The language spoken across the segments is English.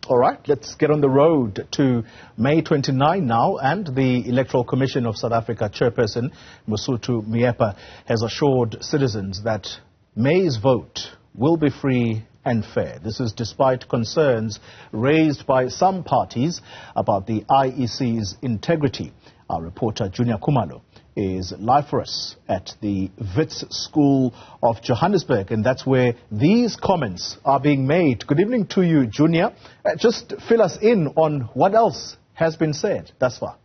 All right, let's get on the road to May 29 now, and the Electoral Commission of South Africa chairperson Mosotho Moepya has assured citizens that May's vote will be free and fair. This is despite concerns raised by some parties about the IEC's integrity. Our reporter Juniour Khumalo is live for us at the Wits School of Johannesburg, and that's where these comments are being made. Good evening to you, Juniour. Just fill us in on what else has been said thus far.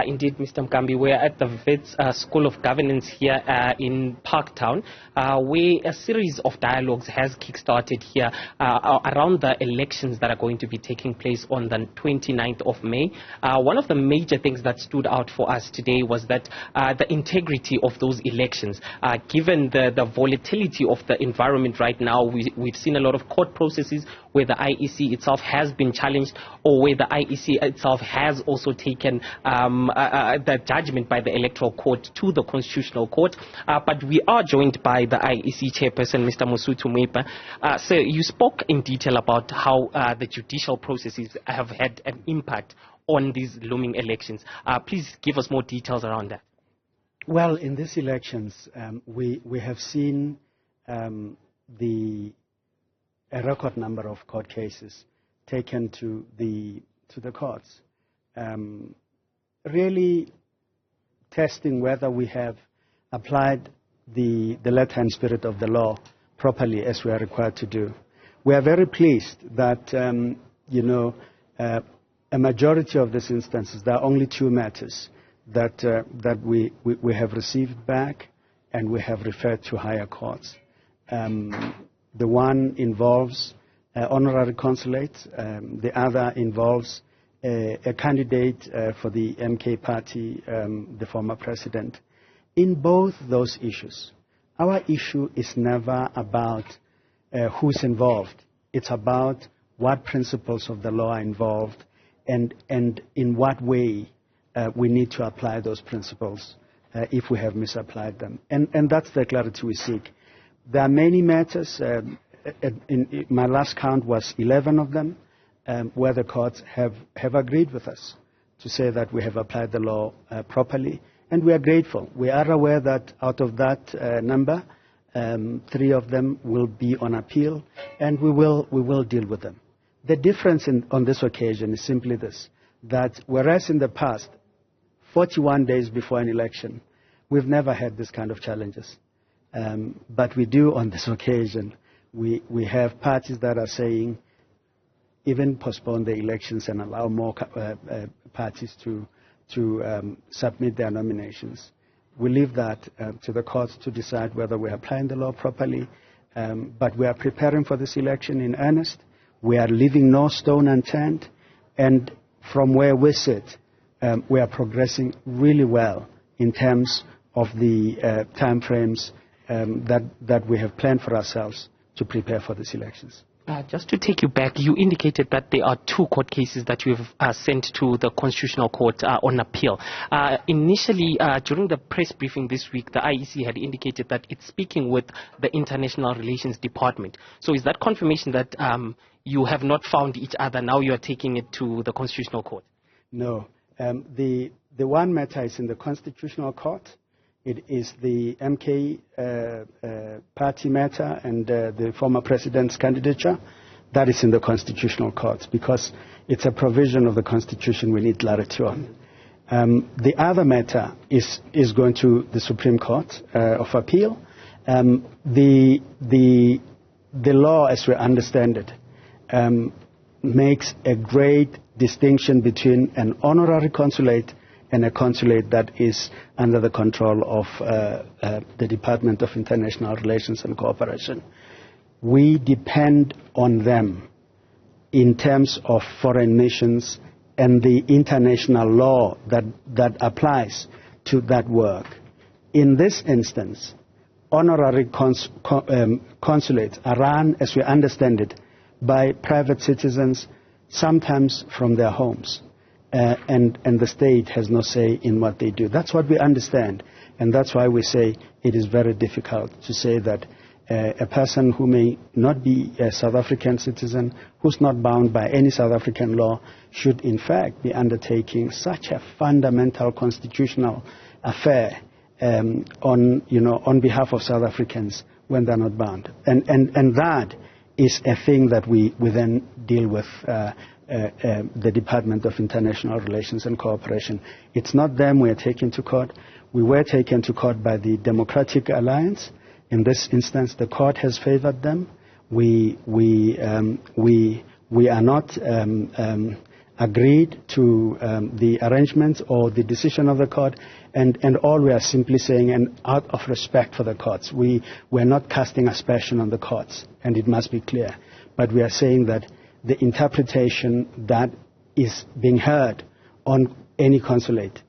Indeed, Mr. Mkambi, we're at the Wits School of Governance here in Parktown, where a series of dialogues has kick-started here around the elections that are going to be taking place on the 29th of May. One of the major things that stood out for us today was that the integrity of those elections, given the volatility of the environment right now, we've seen a lot of court processes where the IEC itself has been challenged, or where the IEC itself has also taken the judgment by the Electoral Court to the Constitutional Court. But we are joined by the IEC chairperson, Mr. Mosotho Moepya. Sir, you spoke in detail about how the judicial processes have had an impact on these looming elections. Please give us more details around that. Well, in these elections, we have seen a record number of court cases taken to the courts, really testing whether we have applied the letter and spirit of the law properly as we are required to do. We are very pleased that a majority of these instances, there are only two matters that we have received back and we have referred to higher courts. The one involves honorary consulates, the other involves a candidate for the MK party, the former president. In both those issues, our issue is never about who's involved. It's about what principles of the law are involved and in what way we need to apply those principles if we have misapplied them. And that's the clarity we seek. There are many matters. In my last count was 11 of them, where the courts have agreed with us to say that we have applied the law properly, and we are grateful. We are aware that out of that number, 3 of them will be on appeal, and we will deal with them. The difference on this occasion is simply this, that whereas in the past, 41 days before an election, we've never had this kind of challenges. But we do on this occasion. We have parties that are saying even postpone the elections and allow more parties to submit their nominations. We leave that to the courts to decide whether we are applying the law properly. But we are preparing for this election in earnest. We are leaving no stone unturned. And from where we sit, we are progressing really well in terms of the time frames that we have planned for ourselves to prepare for these elections. Just to take you back, you indicated that there are 2 court cases that you have sent to the Constitutional Court on appeal. Initially, during the press briefing this week, the IEC had indicated that it's speaking with the International Relations Department. So is that confirmation that you have not found each other, now you are taking it to the Constitutional Court? No. The one matter is in the Constitutional Court. It is the MK party matter and the former president's candidature. That is in the Constitutional Court because it's a provision of the Constitution we need clarity on. The other matter is going to the Supreme Court of Appeal. The law, as we understand it, makes a great distinction between an honorary consulate and a consulate that is under the control of the Department of International Relations and Cooperation. We depend on them in terms of foreign missions and the international law that applies to that work. In this instance, honorary consulates are run, as we understand it, by private citizens, sometimes from their homes. And the state has no say in what they do. That's what we understand. And that's why we say it is very difficult to say that a person who may not be a South African citizen, who's not bound by any South African law, should in fact be undertaking such a fundamental constitutional affair on behalf of South Africans when they're not bound. And that is a thing that we then deal with the Department of International Relations and Cooperation. It's not them we are taken to court. We were taken to court by the Democratic Alliance. In this instance, the court has favored them. We are not agreed to the arrangements or the decision of the court, and all we are simply saying, and out of respect for the courts, we're not casting aspersion on the courts, and it must be clear, but we are saying that the interpretation that is being heard on any consulate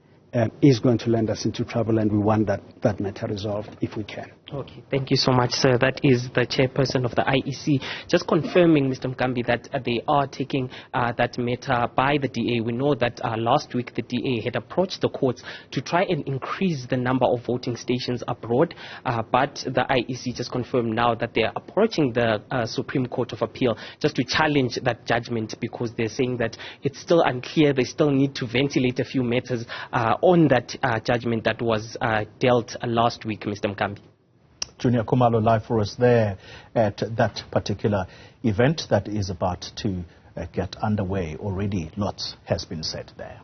is going to land us into trouble, and we want that matter resolved if we can. Okay, thank you so much, sir. That is the chairperson of the IEC. Just confirming, Mr. Mkambi, that they are taking that matter by the DA. We know that last week the DA had approached the courts to try and increase the number of voting stations abroad, but the IEC just confirmed now that they are approaching the Supreme Court of Appeal just to challenge that judgment, because they're saying that it's still unclear. They still need to ventilate a few matters on that judgment that was dealt last week, Mr. Mkambi. Juniour Khumalo live for us there at that particular event that is about to get underway. Already lots has been said there.